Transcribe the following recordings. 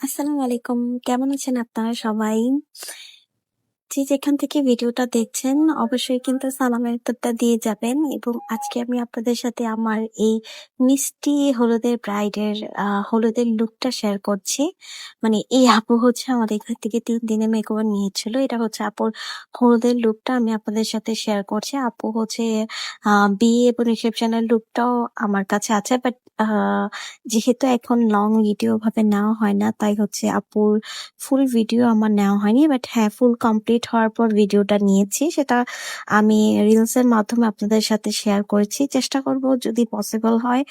আসসালামু আলাইকুম। কেমন আছেন আপনারা সবাই? যে যেখান থেকে ভিডিওটা দেখছেন অবশ্যই কিন্তু সালামের উত্তরটা দিয়ে যাবেন এবং আজকে আমি আপনাদের সাথে আমার এই মিষ্টি হলুদের ব্রাইডের হলুদের লুকটা শেয়ার করছি। মানে এই আপু হচ্ছে আমাদের এখান থেকে ৩ দিনের মেকওভার নিয়েছিল। এটা হচ্ছে আপুর হলুদের লুকটা আমি আপনাদের সাথে শেয়ার করছি। আপু হচ্ছে বিয়ে এবং রিসেপশনের লুকটাও আমার কাছে আছে। বাট আ যেহেতু এখন লং ভিডিও ওভাবে নেওয়া হয় না, তাই হচ্ছে আপুর ফুল ভিডিও আমার নেওয়া হয়নি। বাট হ্যাঁ, ফুল কমপ্লিট হওয়ার পর ভিডিওটা নিয়েছি। সেটা আমি রিলসের মাধ্যমে আপনাদের সাথে শেয়ার করেছি। চেষ্টা করব যদি পসিবল হয়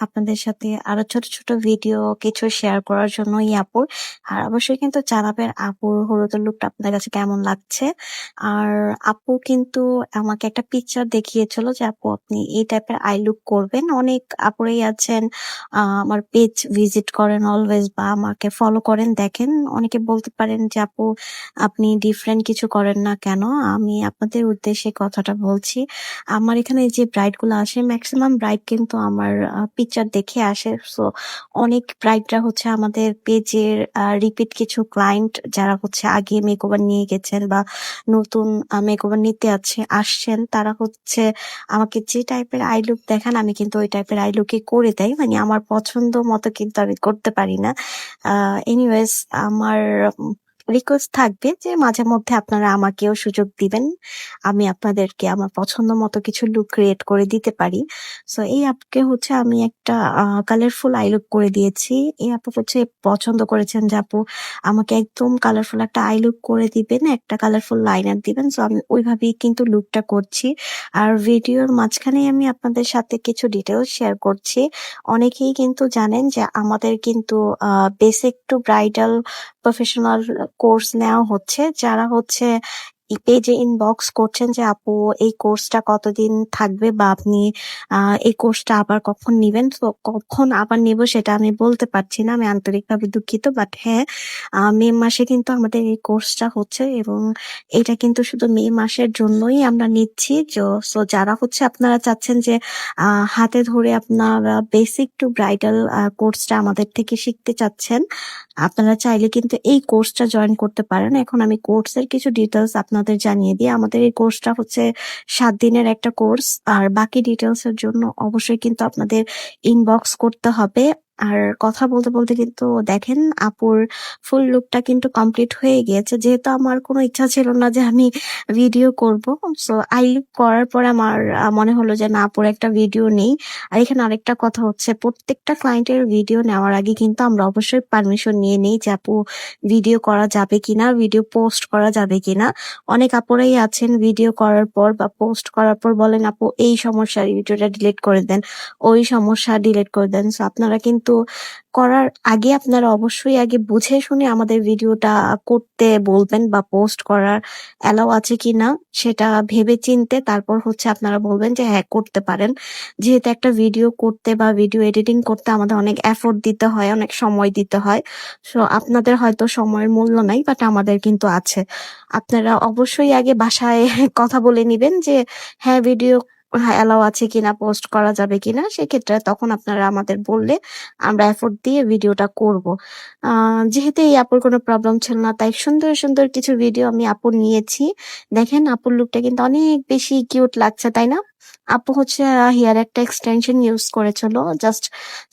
আপনাদের সাথে আরো ছোট, ছোট ভিডিও কিছু শেয়ার করার জন্য এই আপুর। আর অবশ্যই কিন্তু জানাবেন আপুর হলুদের লুকটা আপনাদের কাছে কেমন লাগছে। আর আপু কিন্তু আমাকে একটা পিকচার দেখিয়েছিল যে, "আপু আপনি এই টাইপের আই লুক করবেন।" অনেক আপুরাই আছেন আমার পেজ ভিজিট করেন অলওয়েজ বা আমাকে ফলো করেন দেখেন। অনেকে বলতে পারেন যে, "আপু আপনি ডিফারেন্ট কিছু করেন না কেন?" আমি আপনাদের উদ্দেশ্যে কথাটা বলছি। আমার এখানে যে ব্রাইড গুলো আসে মেক্সিমাম ব্রাইড কিন্তু আমার পিকচার দেখে আসে। সো অনেক ব্রাইডরা হচ্ছে আমাদের পেজের রিপিট কিছু ক্লায়েন্ট যারা হচ্ছে আগে মেকওভার নিয়ে গেছেন বা নতুন মেকওভার নিতে আসছেন তারা হচ্ছে আমাকে যে টাইপের আই লুক দেখান আমি কিন্তু ওই টাইপের আই লুকই করে দেই। মানে আমার পছন্দ মতো কিন্তু আমি করতে পারি না। এনিওয়েজ আমার রিকোয়েস্ট থাকবে যে মাঝে মধ্যে আপনারা আমাকেও সুযোগ দিবেন। আমি আপনাদেরকে আমার পছন্দ মতো কিছু লুক ক্রিয়েট করে দিতে পারি। সো এই আপুকে হচ্ছে আমি একটা কালারফুল আই লুক করে দিয়েছি। এই আপু হচ্ছে পছন্দ করেছেন যে আপু আমাকে একদম কালারফুল একটা আই লুক করে দিবেন, একটা কালারফুল লাইনার দিবেন। সো আমি ওইভাবেই কিন্তু লুকটা করছি। আর ভিডিওর মাঝখানেই আমি আপনাদের সাথে কিছু ডিটেইলস শেয়ার করছি। অনেকেই কিন্তু জানেন যে আমাদের কিন্তু basic to bridal professional course নেওয়া হচ্ছে। যারা হচ্ছে পেজে ইনবক্স করছেন যে আপু এই কোর্সটা কতদিন থাকবে বা আপনি এই কোর্সটা আবার কখন নিবেন? তো কখন আবার নিব সেটা আমি বলতে পারছি না। আমি আন্তরিকভাবে দুঃখিত। বাট হ্যাঁ, মে মাসে কিন্তু আমাদের এই কোর্সটা হচ্ছে এবং এটা কিন্তু শুধু মে মাসের জন্যই আমরা নিচ্ছি। সো যারা হচ্ছে আপনারা চাচ্ছেন যে হাতে ধরে আপনারা বেসিক টু ব্রাইডাল কোর্সটা আমাদের থেকে শিখতে চাচ্ছেন, আপনারা চাইলে কিন্তু এই কোর্সটা জয়েন করতে পারেন। এখন আমি কোর্সের কিছু ডিটেইলস আপনাদের জানিয়ে দিই। আমাদের এই কোর্সটা হচ্ছে ৭ দিনের একটা কোর্স। আর বাকি ডিটেইলস এর জন্য অবশ্যই কিন্তু আপনাদের ইনবক্স করতে হবে। আর কথা বলতে, বলতে কিন্তু দেখেন আপুর ফুল লুকটা কিন্তু কমপ্লিট হয়ে গিয়েছে। যেহেতু আমার কোনো ইচ্ছা ছিল না যে আমি ভিডিও করব। সো আই লুক করার পরে আমার মনে হলো যে না আপুর একটা ভিডিও নেই। আর এখানে আরেকটা কথা হচ্ছে প্রত্যেকটা ক্লায়েন্টের ভিডিও নেওয়ার আগে কিন্তু আমরা অবশ্যই পারমিশন নিয়ে নেই যে আপু ভিডিও করা যাবে কিনা, ভিডিও পোস্ট করা যাবে কিনা। অনেক আপুরাই আছেন ভিডিও করার পর বা পোস্ট করার পর বলেন আপু এই সমস্যা ভিডিওটা ডিলিট করে দেন, ওই সমস্যা ডিলিট করে দেন। সো আপনারা কিন্তু করার আগে আপনারা অবশ্যই আগে বুঝে শুনে আমাদের ভিডিওটা করতে বলবেন বা পোস্ট করার অ্যালাউ আছে কিনা সেটা ভেবে চিন্তে তারপর হচ্ছে আপনারা বলবেন যে হ্যাঁ করতে পারেন। যেহেতু একটা ভিডিও করতে বা ভিডিও এডিটিং করতে আমাদের অনেক এফোর্ট দিতে হয়, অনেক সময় দিতে হয়। সো আপনাদের হয়তো সময়ের মূল্য নাই বাট আমাদের কিন্তু আছে। আপনারা অবশ্যই আগে বাসায় কথা বলে নিবেন যে হ্যাঁ ভিডিও অ্যালাউ আছে কিনা, পোস্ট করা যাবে কিনা। সেক্ষেত্রে তখন আপনারা আমাদের বললে আমরা এফোর্ট দিয়ে ভিডিওটা করব। যেহেতু এই আপুর কোনো প্রবলেম ছিল না তাই সুন্দর, সুন্দর কিছু ভিডিও আমি আপুর নিয়েছি। দেখেন আপুর লুকটা কিন্তু অনেক বেশি কিউট লাগছে, তাই না? আপু হচ্ছে হেয়ার একটা এক্সটেনশন ইউজ করেছিল। জাস্ট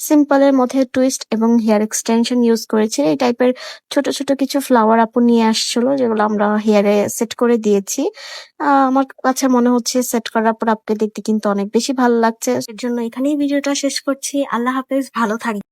সিম্পল এর মধ্যে টুইস্ট এবং হেয়ার এক্সটেনশন ইউজ করেছে। এই টাইপের ছোট, ছোট কিছু ফ্লাওয়ার আপু নিয়ে আসছিল যেগুলো আমরা হেয়ারে সেট করে দিয়েছি। আমার কাছে মনে হচ্ছে সেট করার পর আপুকে দেখতে কিন্তু অনেক বেশি ভালো লাগছে। এর জন্য এখানেই ভিডিওটা শেষ করছি। আল্লাহ হাফেজ, ভালো থাকবেন।